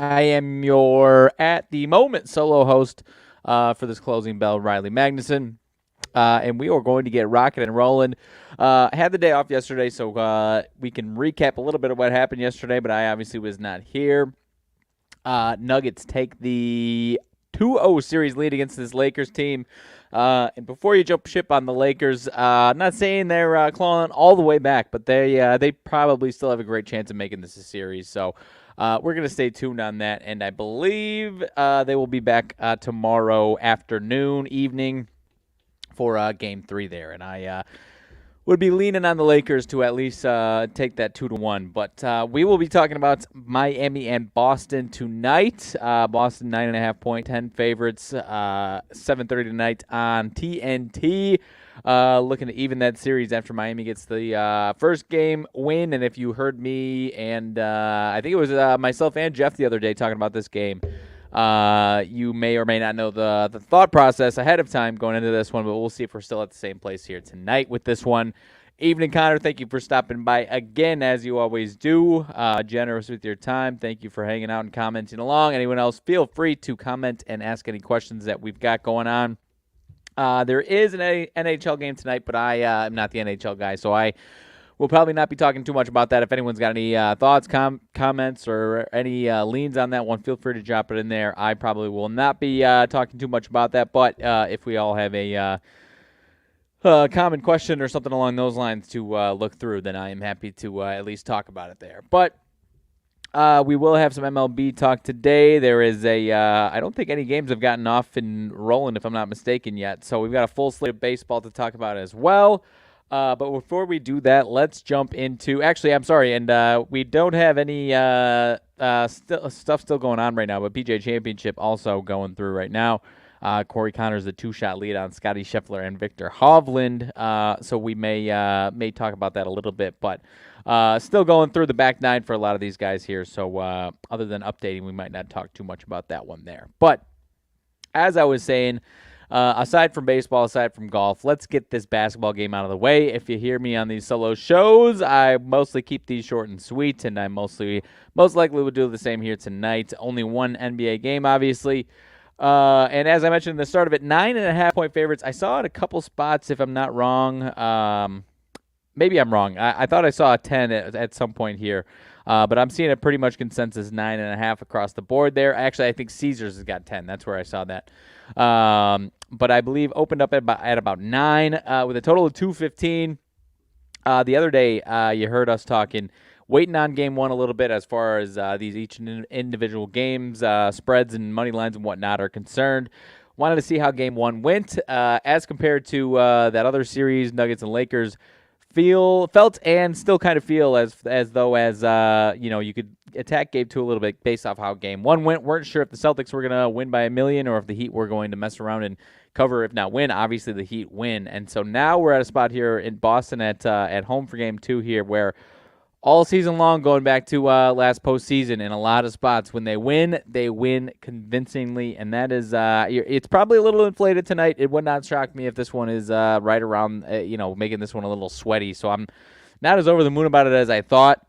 I am your, at the moment, solo host for this closing bell, Riley Magnuson. And we are going to get rocking and rolling. Had the day off yesterday, so we can recap a little bit of what happened yesterday, but I obviously was not here. Nuggets take the 2-0 series lead against this Lakers team. And before you jump ship on the Lakers, I'm not saying they're clawing all the way back, but they probably still have a great chance of making this a series. So we're going to stay tuned on that, and I believe they will be back tomorrow evening for Game 3 there. And I would be leaning on the Lakers to at least take that 2-1. But we will be talking about Miami and Boston tonight. Boston 9.5 10 favorites. 7:30 tonight on TNT. Looking to even that series after Miami gets the first game win. And if you heard me and I think it was myself and Jeff the other day talking about this game, you may or may not know the thought process ahead of time going into this one, but we'll see if we're still at the same place here tonight with this one. Evening, Connor. Thank you for stopping by again, as you always do. Generous with your time. Thank you for hanging out and commenting along. Anyone else, feel free to comment and ask any questions that we've got going on. There is an NHL game tonight, but I am not the NHL guy, so I will probably not be talking too much about that. If anyone's got any thoughts, comments, or any leans on that one, feel free to drop it in there. I probably will not be talking too much about that, but if we all have a common question or something along those lines to look through, then I am happy to at least talk about it there. But we will have some MLB talk today. There is I don't think any games have gotten off and rolling, if I'm not mistaken, yet. So we've got a full slate of baseball to talk about as well. But before we do that, let's jump into – actually, I'm sorry, and we don't have any stuff still going on right now, but PGA Championship also going through right now. Corey Connors a 2-shot lead on Scotty Scheffler and Victor Hovland. So we may talk about that a little bit, but still going through the back nine for a lot of these guys here. So other than updating, we might not talk too much about that one there. But as I was saying, aside from baseball, aside from golf, let's get this basketball game out of the way. If you hear me on these solo shows, I mostly keep these short and sweet, and I most likely will do the same here tonight. Only one NBA game, obviously. And as I mentioned in the start of it, 9.5-point favorites. I saw it a couple spots, if I'm not wrong. Maybe I'm wrong. I thought I saw a 10 at some point here. But I'm seeing a pretty much consensus 9.5 across the board there. Actually, I think Caesars has got 10. That's where I saw that. But I believe opened up at about 9 with a total of 215. The other day, you heard us talking, waiting on game one a little bit as far as these each individual games, spreads and money lines and whatnot are concerned. Wanted to see how game one went as compared to that other series, Nuggets and Lakers. Felt and still kind of feel as though you could attack game two a little bit based off how game one went. Weren't sure if the Celtics were going to win by a million or if the Heat were going to mess around and cover, if not win. Obviously, the Heat win. And so now we're at a spot here in Boston at home for game two here where all season long, going back to last postseason, in a lot of spots, when they win convincingly, and that is it's probably a little inflated tonight. It would not shock me if this one is right around, making this one a little sweaty. So I'm not as over the moon about it as I thought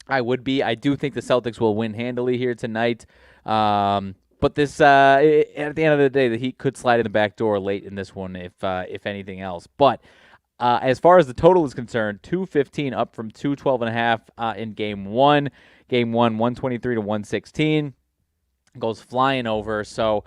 I would be. I do think the Celtics will win handily here tonight. But this, at the end of the day, the Heat could slide in the back door late in this one, if anything else. But as far as the total is concerned, 215 up from 212.5 in game one. Game one, 123 to 116. Goes flying over. So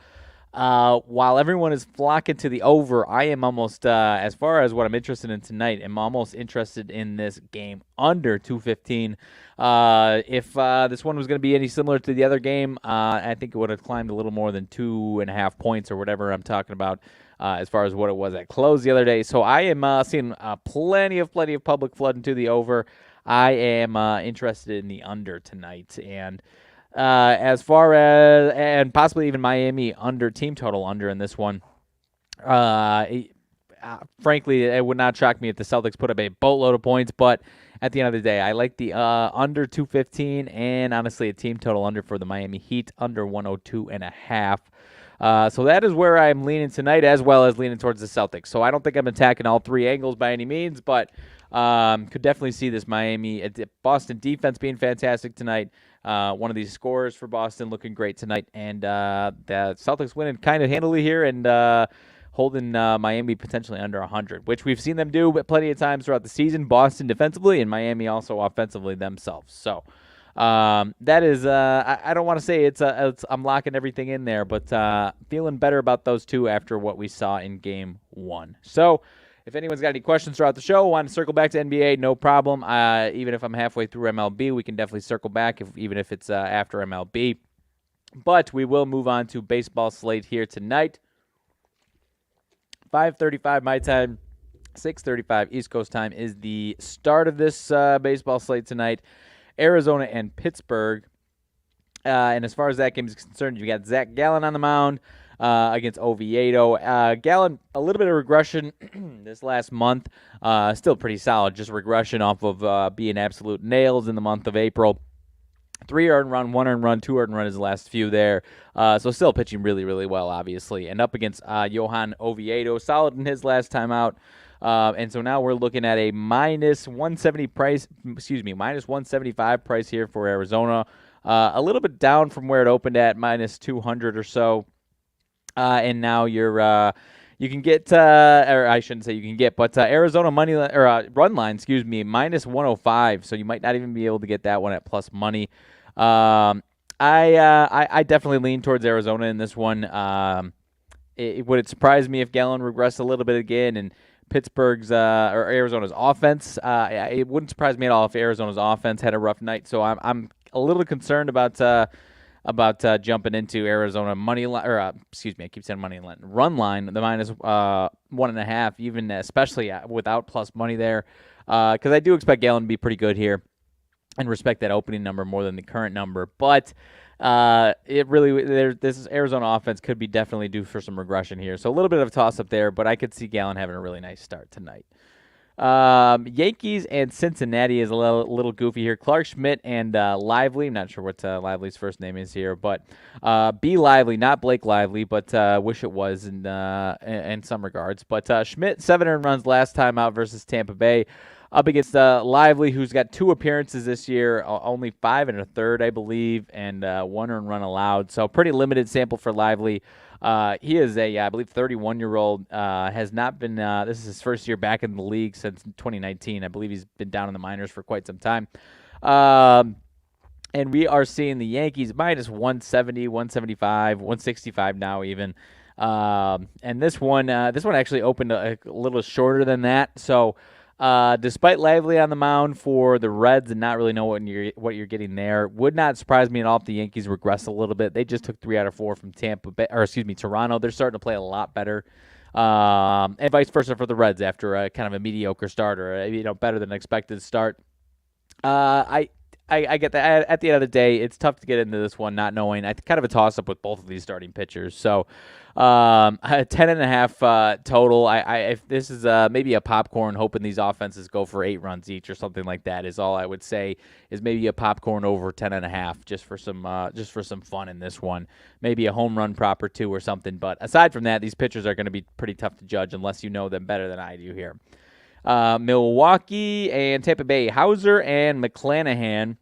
while everyone is flocking to the over, I am almost, as far as what I'm interested in tonight, I'm almost interested in this game under 215. If this one was going to be any similar to the other game, I think it would have climbed a little more than 2.5 points or whatever I'm talking about. As far as what it was at close the other day. So I am seeing plenty of public flood into the over. I am interested in the under tonight. And as far as, and possibly even Miami under, team total under in this one. Frankly, it would not shock me if the Celtics put up a boatload of points, but at the end of the day, I like the under 215 and honestly a team total under for the Miami Heat under 102.5. So that is where I'm leaning tonight, as well as leaning towards the Celtics. So I don't think I'm attacking all three angles by any means, but could definitely see this Boston defense being fantastic tonight. one of these scorers for Boston looking great tonight. And the Celtics winning kind of handily here and holding Miami potentially under 100, which we've seen them do plenty of times throughout the season. Boston defensively and Miami also offensively themselves. So that is, I don't want to say it's I'm locking everything in there, but feeling better about those two after what we saw in game one. So if anyone's got any questions throughout the show, want to circle back to NBA, no problem. Even if I'm halfway through MLB, we can definitely circle back, even if it's after MLB. But we will move on to baseball slate here tonight. 5:35 my time, 6:35 East Coast time is the start of this baseball slate tonight. Arizona and Pittsburgh. And as far as that game is concerned, you got Zach Gallen on the mound against Oviedo. Gallen, a little bit of regression this last month. Still pretty solid, just regression off of being absolute nails in the month of April. 3 earned run, 1 earned run, 2 earned run is the last few there. So still pitching really, really well, obviously. And up against Johan Oviedo, solid in his last time out. And so now we're looking at a minus 170 price, minus 175 price here for Arizona. A little bit down from where it opened at, minus 200 or so. And now you can get, or I shouldn't say you can get, but Arizona money or run line, minus 105. So you might not even be able to get that one at plus money. I definitely lean towards Arizona in this one. Would it surprise me if Gallen regressed a little bit again and Pittsburgh's or Arizona's offense? It wouldn't surprise me at all if Arizona's offense had a rough night. So I'm a little concerned about jumping into Arizona money line, or I keep saying money line, run line, the minus 1.5, even especially without plus money there, because I do expect Gallen to be pretty good here and respect that opening number more than the current number. But this Arizona offense could be definitely due for some regression here. So a little bit of a toss-up there, but I could see Gallen having a really nice start tonight. Yankees and Cincinnati is a little goofy here. Clark Schmidt and Lively. I'm not sure what Lively's first name is here, but B. Lively, not Blake Lively, but wish it was in some regards. But Schmidt, 7 earned runs last time out versus Tampa Bay. Up against Lively, who's got 2 appearances this year, only 5 1/3, I believe, and 1 earned run allowed. So pretty limited sample for Lively. He is I believe, 31-year-old. Has not been. This is his first year back in the league since 2019. I believe he's been down in the minors for quite some time. And we are seeing the Yankees minus 170, 175, 165 now even. And this one actually opened a little shorter than that. So. Despite Lively on the mound for the Reds and not really know what you're getting there, would not surprise me at all if the Yankees regress a little bit. They just took 3 out of 4 from Toronto. They're starting to play a lot better, and vice versa for the Reds after a kind of a mediocre start or better than expected start. I get that. At the end of the day, it's tough to get into this one not knowing. It's kind of a toss-up with both of these starting pitchers. So, 10.5 total. If this is maybe a popcorn, hoping these offenses go for 8 runs each or something like that is all I would say. Is maybe a popcorn over 10.5 just for some fun in this one. Maybe a home run prop or 2 or something. But aside from that, these pitchers are going to be pretty tough to judge unless you know them better than I do here. Milwaukee and Tampa Bay, Hauser and McClanahan.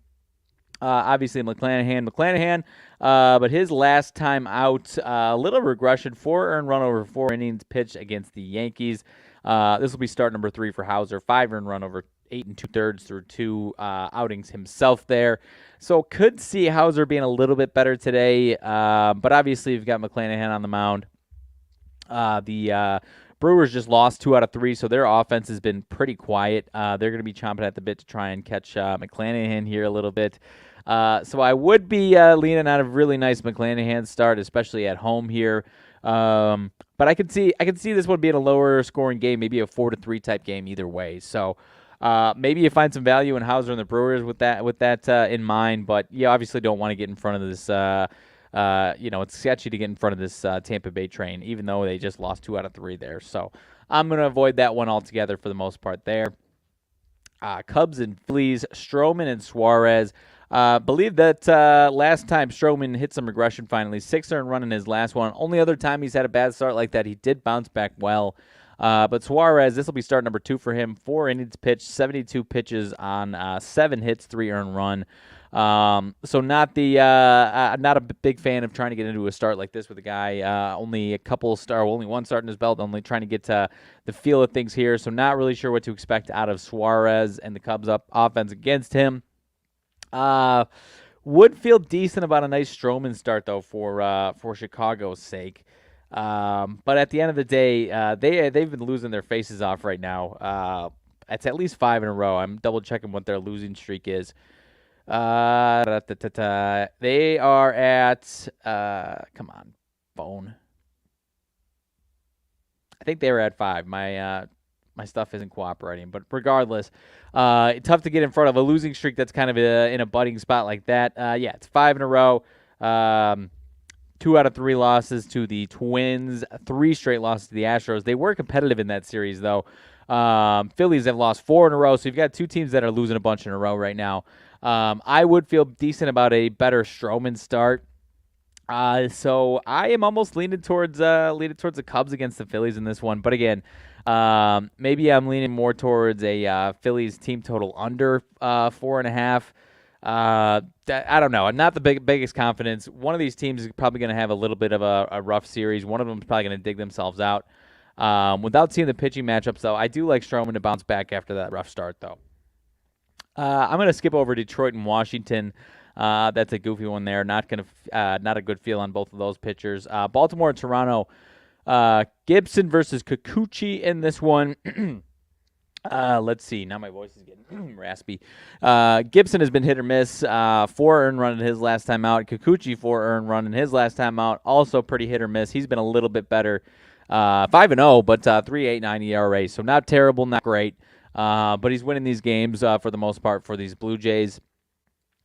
Obviously, McClanahan, but his last time out, a little regression, 4 earned run over 4 innings pitched against the Yankees. This will be start number 3 for Hauser, 5 earned run over 8 2/3 through 2 outings himself there. So could see Hauser being a little bit better today, but obviously you've got McClanahan on the mound. The Brewers just lost 2 out of 3, so their offense has been pretty quiet. They're going to be chomping at the bit to try and catch McClanahan here a little bit. So I would be leaning on a really nice McClanahan start, especially at home here. But I could see this one being a lower scoring game, maybe a 4-3 type game either way. So maybe you find some value in Hauser and the Brewers with that in mind. But you obviously don't want to get in front of this. It's sketchy to get in front of this Tampa Bay train, even though they just lost 2 out of 3 there. So I'm going to avoid that one altogether for the most part there. Cubs and Phillies, Stroman and Suarez. Believe that last time Stroman hit some regression finally. 6 earned run in his last one. Only other time he's had a bad start like that, he did bounce back well. But Suarez, this will be start number 2 for him. 4 innings pitched, 72 pitches on 7 hits, 3 earned run. So not not a big fan of trying to get into a start like this with a guy only one start in his belt, only trying to get to the feel of things here. So not really sure what to expect out of Suarez and the Cubs offense against him. Would feel decent about a nice Stroman start though for Chicago's sake. But at the end of the day, they've been losing their faces off right now. It's at least 5 in a row. I'm double checking what their losing streak is. They are at come on, phone. I think they were at 5. My stuff isn't cooperating, but regardless, tough to get in front of a losing streak that's kind of in a budding spot like that. Yeah, it's 5 in a row. 2 out of 3 losses to the Twins, 3 straight losses to the Astros. They were competitive in that series, though. Phillies have lost 4 in a row, so you've got 2 teams that are losing a bunch in a row right now. I would feel decent about a better Stroman start. So I am almost leaning towards the Cubs against the Phillies in this one. But again, maybe I'm leaning more towards a Phillies team total under 4.5. I don't know. I'm not the biggest confidence. One of these teams is probably going to have a little bit of a rough series. One of them is probably going to dig themselves out. Without seeing the pitching matchups, though, I do like Stroman to bounce back after that rough start, though. I'm going to skip over Detroit and Washington. That's a goofy one there. Not a good feel on both of those pitchers. Baltimore and Toronto. Gibson versus Kikuchi in this one. Let's see. Now my voice is getting raspy. Gibson has been hit or miss. 4 earned run in his last time out. Kikuchi 4 earned run in his last time out. Also pretty hit or miss. He's been a little bit better. 5-0, but 3.89 ERA. So not terrible, not great. But he's winning these games for the most part for these Blue Jays.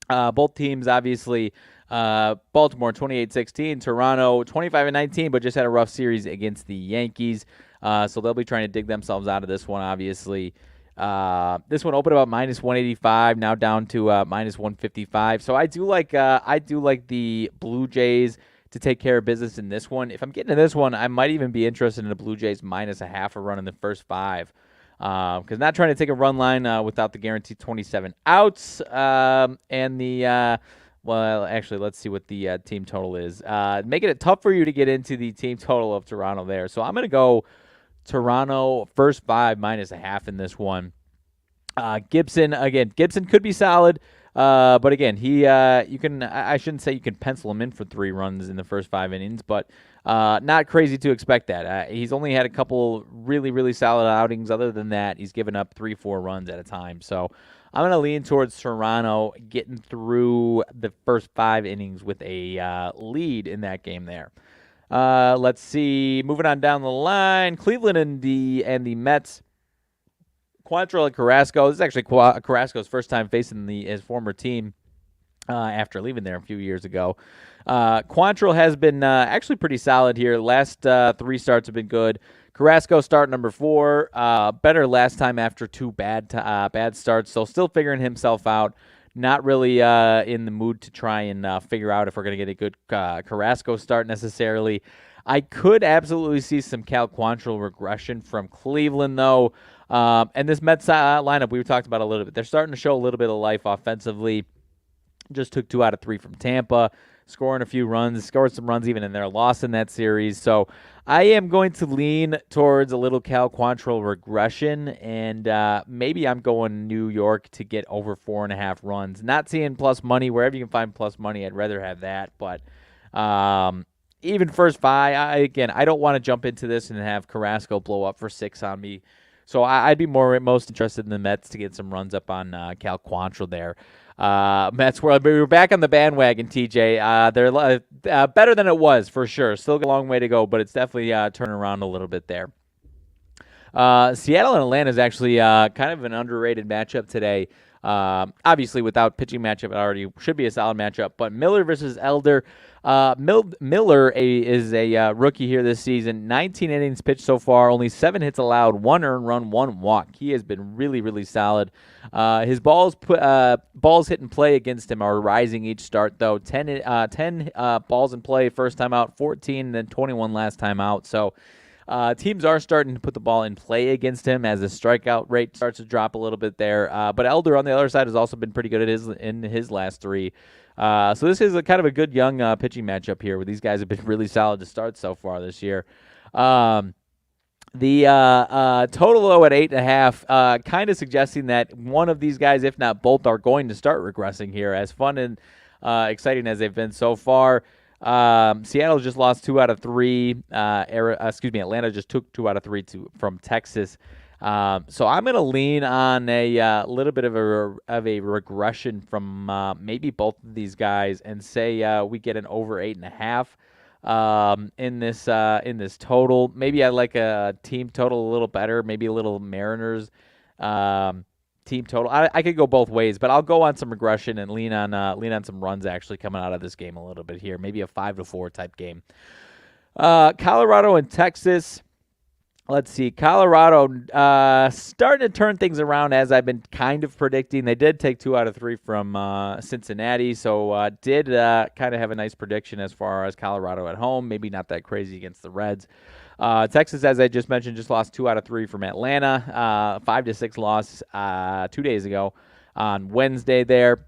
Both teams, obviously, Baltimore 28-16, Toronto 25-19, but just had a rough series against the Yankees. So they'll be trying to dig themselves out of this one, obviously. This one opened about minus 185, now down to minus 155. So I do like the Blue Jays to take care of business in this one. If I'm getting to this one, I might even be interested in the Blue Jays minus a half a run in the first 5. Because not trying to take a run line without the guaranteed 27 outs. And the, well, actually, let's see what the team total is. Making it tough for you to get into the team total of Toronto there. So I'm going to go Toronto first 5 minus a half in this one. Gibson could be solid. But again, I shouldn't say you can pencil him in for 3 runs in the first 5 innings, but not crazy to expect that. He's only had a couple really, really solid outings. Other than that, he's given up 3-4 runs at a time. So I'm going to lean towards Toronto getting through the first 5 innings with a lead in that game there. Let's see. Moving on down the line, Cleveland and the Mets. Quantrill and Carrasco. This is actually Carrasco's first time facing his former team after leaving there a few years ago. Quantrill has been actually pretty solid here. Last 3 starts have been good. Carrasco start number 4. Better last time after 2 bad starts. So still figuring himself out. Not really in the mood to try and figure out if we're going to get a good Carrasco start necessarily. I could absolutely see some Cal Quantrill regression from Cleveland, though. And this Mets lineup we talked about a little bit. They're starting to show a little bit of life offensively. Just took 2 out of 3 from Tampa, scoring a few runs, scored some runs even in their loss in that series. So I am going to lean towards a little Cal Quantrill regression, and maybe I'm going New York to get over 4.5 runs. Not seeing plus money. Wherever you can find plus money, I'd rather have that. But even first 5, I don't want to jump into this and have Carrasco blow up for 6 on me. So I'd be most interested in the Mets to get some runs up on Cal Quantrill there. Mets, we're back on the bandwagon, TJ. They're better than it was, for sure. Still got a long way to go, but it's definitely turning around a little bit there. Seattle and Atlanta is actually kind of an underrated matchup today. Obviously, without pitching matchup, it already should be a solid matchup. But Miller versus Elder. Miller is a rookie here this season. 19 innings pitched so far, only 7 hits allowed, 1 earned run, 1 walk. He has been really, really solid. His balls hit and play against him are rising each start, though. 10 balls in play first time out, 14, and then 21 last time out. So Teams are starting to put the ball in play against him as the strikeout rate starts to drop a little bit there. But Elder on the other side has also been pretty good in his last three. So this is a kind of a good young pitching matchup here where these guys have been really solid to start so far this year. The total low at 8.5, kind of suggesting that one of these guys, if not both, are going to start regressing here. As fun and exciting as they've been so far, Seattle just lost 2 out of 3. Atlanta just took 2 out of 3 from Texas. So I'm going to lean on a little bit of a regression from maybe both of these guys and say we get an over 8.5. In this total. Maybe I like a team total a little better, maybe a little Mariners team total. I could go both ways, but I'll go on some regression and lean on some runs actually coming out of this game a little bit here. Maybe a 5-4 type game. Colorado and Texas. Let's see. Colorado starting to turn things around as I've been kind of predicting. They did take 2 out of 3 from Cincinnati, so did kind of have a nice prediction as far as Colorado at home. Maybe not that crazy against the Reds. Texas, as I just mentioned, just lost 2 out of 3 from Atlanta. 5-6 loss 2 days ago on Wednesday there.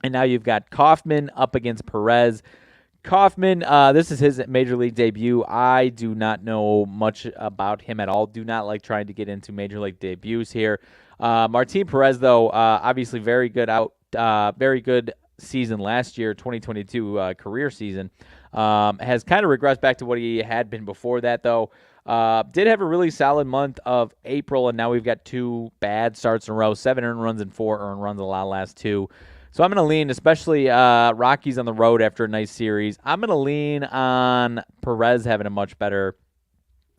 And now you've got Kaufman up against Perez. Kaufman, this is his major league debut. I do not know much about him at all. Do not like trying to get into major league debuts here. Martin Perez, though, obviously very good season last year, 2022 career season. Has kind of regressed back to what he had been before that, though. Did have a really solid month of April, and now we've got 2 bad starts in a row, 7 earned runs and 4 earned runs allowed last 2. So I'm going to lean, especially Rockies on the road after a nice series. I'm going to lean on Perez having a much better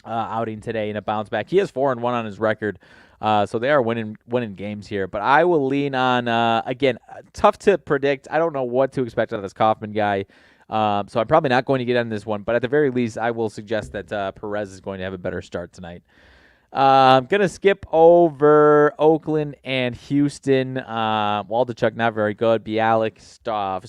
outing today and a bounce back. He has 4-1 on his record, so they are winning games here. But I will lean on, again, tough to predict. I don't know what to expect out of this Kaufman guy, so I'm probably not going to get on this one. But at the very least, I will suggest that Perez is going to have a better start tonight. I'm going to skip over Oakland and Houston. Waldichuk, not very good. Bialik,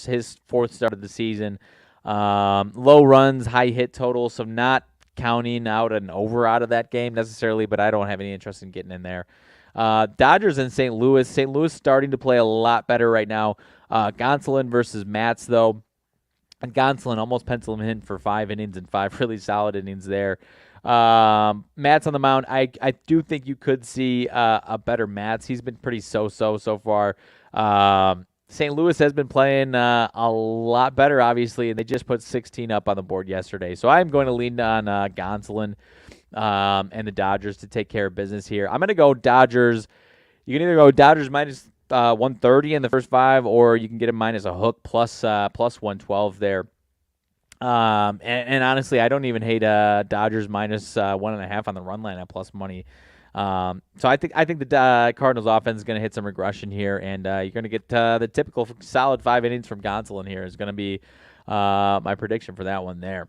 his 4th start of the season. Low runs, high hit total, so not counting out an over out of that game necessarily, but I don't have any interest in getting in there. Dodgers and St. Louis. St. Louis starting to play a lot better right now. Gonsolin versus Matz, though. And Gonsolin almost penciled him in for 5 innings and 5 really solid innings there. Matz on the mound. I do think you could see a better Matz. He's been pretty so far. St. Louis has been playing a lot better, obviously, and they just put 16 up on the board yesterday. So I'm going to lean on Gonsolin and the Dodgers to take care of business here. I'm going to go Dodgers. You can either go Dodgers minus 130 in the first 5, or you can get a minus a hook plus 112 there. And honestly, I don't even hate Dodgers minus 1.5 on the run line at plus money. So I think the Cardinals offense is going to hit some regression here, and you're going to get the typical solid 5 innings from Gonsolin here is going to be my prediction for that one there.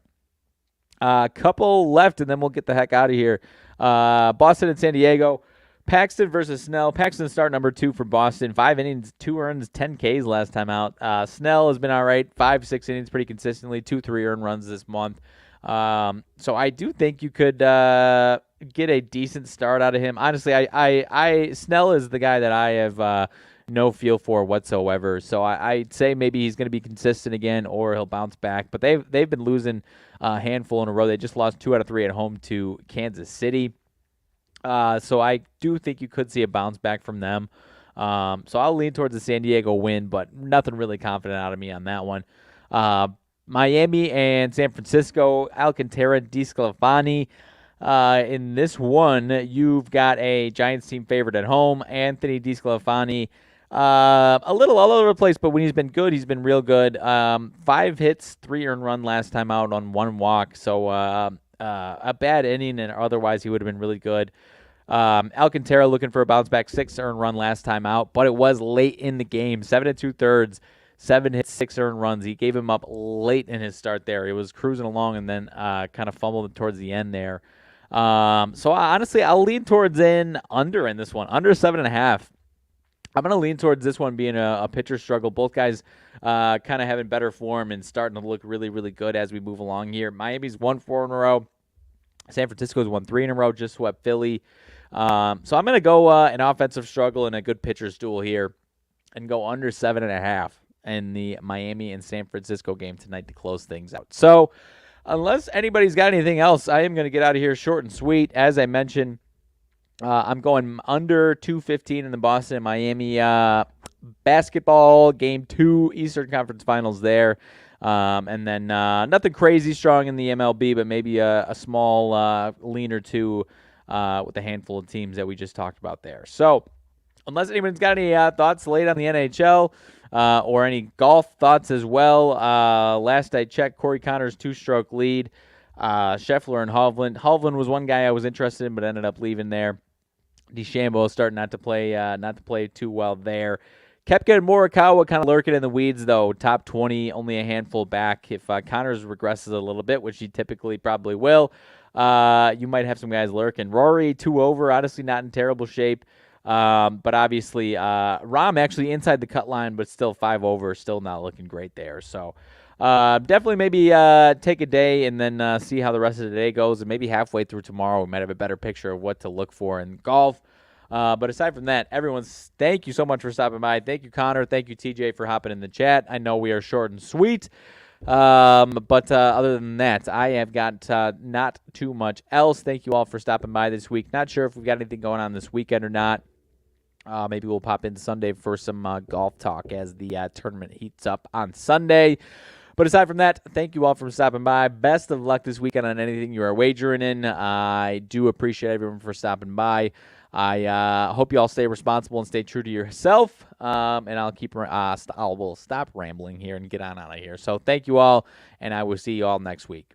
Couple left, and then we'll get the heck out of here. Boston and San Diego. Paxton versus Snell. Paxton start number 2 for Boston. 5 innings, 2 earns, 10 Ks last time out. Snell has been all right. 5-6 innings pretty consistently. 2-3 earned runs this month. So I do think you could get a decent start out of him. Honestly, I Snell is the guy that I have no feel for whatsoever. So I'd say maybe he's going to be consistent again, or he'll bounce back. But they've been losing a handful in a row. They just lost 2 out of 3 at home to Kansas City. So I do think you could see a bounce back from them. So I'll lean towards the San Diego win, but nothing really confident out of me on that one. Miami and San Francisco, Alcantara, DeSclafani. In this one, you've got a Giants team favorite at home. Anthony DeSclafani, a little all over the place, but when he's been good, he's been real good. 5 hits, 3 earned run last time out on 1 walk. So a bad inning, and otherwise he would have been really good. Alcantara looking for a bounce back, 6 earned run last time out, but it was late in the game, 7 2/3, 7 hits, 6 earned runs. He gave him up late in his start there. He was cruising along and then kind of fumbled towards the end there. So honestly, I'll lean towards under in this one, under 7.5. I'm going to lean towards this one being a pitcher struggle. Both guys kind of having better form and starting to look really, really good as we move along here. Miami's won 4 in a row. San Francisco's won 3 in a row, just swept Philly. So I'm going to go an offensive struggle and a good pitcher's duel here and go under 7.5 in the Miami and San Francisco game tonight to close things out. So unless anybody's got anything else, I am going to get out of here short and sweet. As I mentioned, I'm going under 215 in the Boston and Miami basketball game 2 Eastern Conference Finals there. And then nothing crazy strong in the MLB, but maybe a small lean or two with a handful of teams that we just talked about there. So unless anybody's got any thoughts late on the NHL or any golf thoughts as well, last I checked, Corey Connors' 2-stroke lead. Scheffler and Hovland. Hovland was one guy I was interested in, but ended up leaving there. DeChambeau starting not to play too well there. Koepka and Morikawa kind of lurking in the weeds, though. Top 20, only a handful back. If Connors regresses a little bit, which he typically probably will, you might have some guys lurking. Rory, 2 over, honestly not in terrible shape. But obviously, Rahm actually inside the cut line, but still 5 over, still not looking great there. So definitely maybe take a day and then see how the rest of the day goes. And maybe halfway through tomorrow, we might have a better picture of what to look for in golf. But aside from that, thank you so much for stopping by. Thank you, Connor. Thank you, TJ, for hopping in the chat. I know we are short and sweet. But other than that, I have got not too much else. Thank you all for stopping by this week. Not sure if we've got anything going on this weekend or not. Maybe we'll pop in Sunday for some golf talk as the tournament heats up on Sunday. But aside from that, thank you all for stopping by. Best of luck this weekend on anything you are wagering in. I do appreciate everyone for stopping by. I hope you all stay responsible and stay true to yourself. And I will stop rambling here and get on out of here. So thank you all, and I will see you all next week.